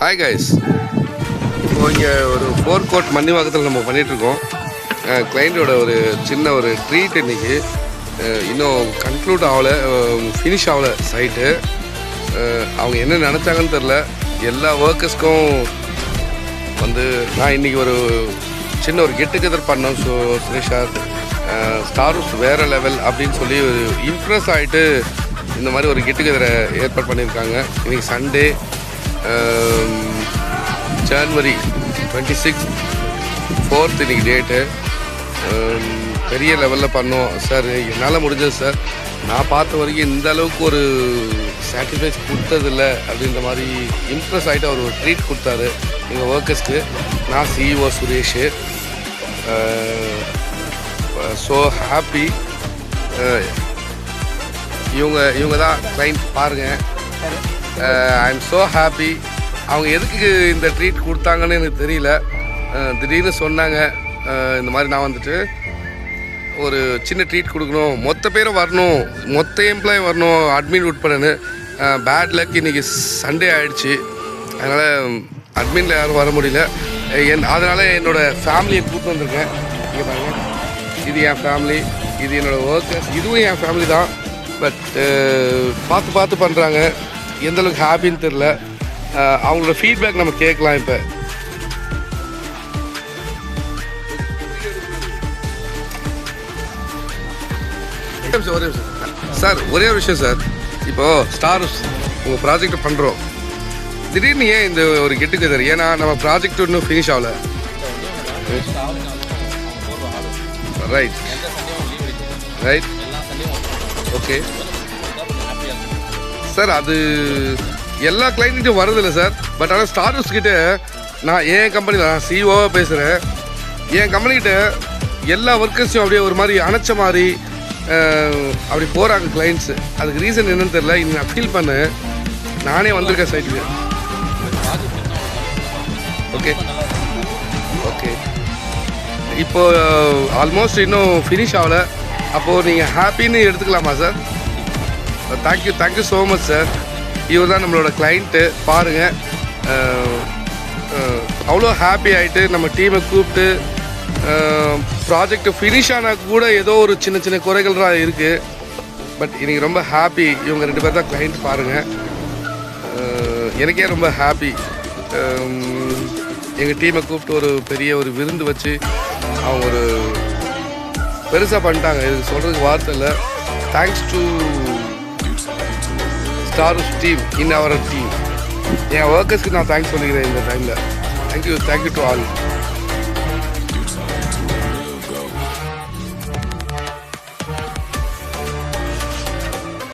Hi guys, இப்போ இங்கே ஒரு ஃபோர் கோட் மன்னிவாக்கத்தில் நம்ம பண்ணிகிட்ருக்கோம். கிளைண்ட்டோட ஒரு சின்ன ஒரு ட்ரீட் இன்றைக்கி இன்னும் கன்க்ளூட் ஆகலை, ஃபினிஷ் ஆகலை சைட்டு. அவங்க என்ன நினச்சாங்கன்னு தெரில. எல்லா ஒர்க்கர்ஸ்க்கும் வந்து நான் இன்றைக்கி ஒரு சின்ன ஒரு கெட் டுகெதர் பண்ணோம். ஸோ சுரேஷா ஸ்டார்ஸ் வேறு லெவல் அப்படின்னு சொல்லி ஒரு இம்ப்ரெஸ் ஆகிட்டு இந்த மாதிரி ஒரு கெட் டுகெதரை ஏற்பாடு பண்ணியிருக்காங்க. இன்றைக்கி சண்டே, ஜனவரி 26 4th இன்றைக்கி டேட்டு. பெரிய லெவலில் பண்ணோம் சார். என்னால் முடிஞ்சது சார். நான் பார்த்த வரைக்கும் இந்த அளவுக்கு ஒரு சாட்டிஸ்ஃபைஸ் கொடுத்ததில்லை அப்படின்ற மாதிரி இம்ப்ரெஸ் ஆகிட்டு அவர் ஒரு ட்ரீட் கொடுத்தாரு எங்கள் ஒர்க்கர்ஸ்க்கு. நான் சிஇஓ சுரேஷ். So happy. இவங்க தான் கிளைண்ட் பாருங்கள். I am so happy. அவங்க எதுக்கு இந்த ட்ரீட் கொடுத்தாங்கன்னு எனக்கு தெரியல. திடீர்னு சொன்னாங்க இந்த மாதிரி நான் வந்துட்டு ஒரு சின்ன ட்ரீட் கொடுக்கணும், மொத்த பேரும் வரணும், மொத்த எம்ப்ளாயி வரணும், அட்மின் உட்படன்னு. பேட் லக், இன்றைக்கி சண்டே ஆகிடுச்சு. அதனால் அட்மினில் யாரும் வர முடியல. அதனால் என்னோடய ஃபேமிலியை கூப்பிட்டு வந்திருக்கேன். இங்கே பாருங்கள், இது என் ஃபேமிலி, இது என்னோடய ஒர்க்கர்ஸ், இதுவும் என் ஃபேமிலி தான். பட் பார்த்து பண்ணுறாங்க. எந்தளவுக்கு ஹாப்பின்னு தெரில. அவங்களோட ஃபீட்பேக் நம்ம கேட்கலாம். இப்போ ஒரே விஷயம் சார், ஒரே ஒரு விஷயம் சார். இப்போது ஸ்டார்ஸ் உங்கள் ப்ராஜெக்டை பண்ணுறோம், திடீர்னு ஏன் இந்த ஒரு கெட் டுகெதர்? ஏன்னா நம்ம ப்ராஜெக்ட் இன்னும் ஃபினிஷ் ஆகலை. Right right okay sir. அது எல்லா கிளைண்ட்டும் வரதில்லை சார். பட் ஆனால் ஸ்டார்ஸ் கிட்டே நான் என் கம்பெனியில் நான் சிஇஓவாக பேசுகிறேன். என் கம்பெனிக்கிட்ட எல்லா ஒர்க்கர்ஸையும் அப்படியே ஒரு மாதிரி அணைச்ச மாதிரி அப்படி போகிறாங்க கிளைண்ட்ஸு. அதுக்கு ரீசன் என்னன்னு தெரில. இன்னும் நான் ஃபீல் பண்ணேன். நானே வந்திருக்கேன் சைட்டுக்கு. ஓகே ஓகே இப்போது ஆல்மோஸ்ட் இன்னும் ஃபினிஷ் ஆகலை. அப்போது நீங்கள் ஹாப்பின்னு எடுத்துக்கலாமா sir? Thank you so much sir. இவர் தான் நம்மளோட கிளைண்ட்டு. பாருங்கள், அவ்வளோ ஹாப்பி ஆகிட்டு நம்ம டீமை கூப்பிட்டு ப்ராஜெக்ட் ஃபினிஷ் ஆனால் கூட ஏதோ ஒரு சின்ன குறைகள் தான் இருக்குது. பட் இன்றைக்கி ரொம்ப ஹாப்பி. இவங்க 2 பேர் தான் கிளைண்ட். பாருங்கள், எனக்கே ரொம்ப ஹாப்பி. எங்கள் டீமை கூப்பிட்டு ஒரு பெரிய ஒரு விருந்து வச்சு அவங்க ஒரு பெருசாக பண்ணிட்டாங்க. இது சொல்கிறதுக்கு வார்த்தை இல்லை. Thanks to stars team in our team. என் ஒர்க்கர்ஸ்க்கு நான் தேங்க்ஸ் சொல்லிக்கிறேன் இந்த டைமில். Thank you to all.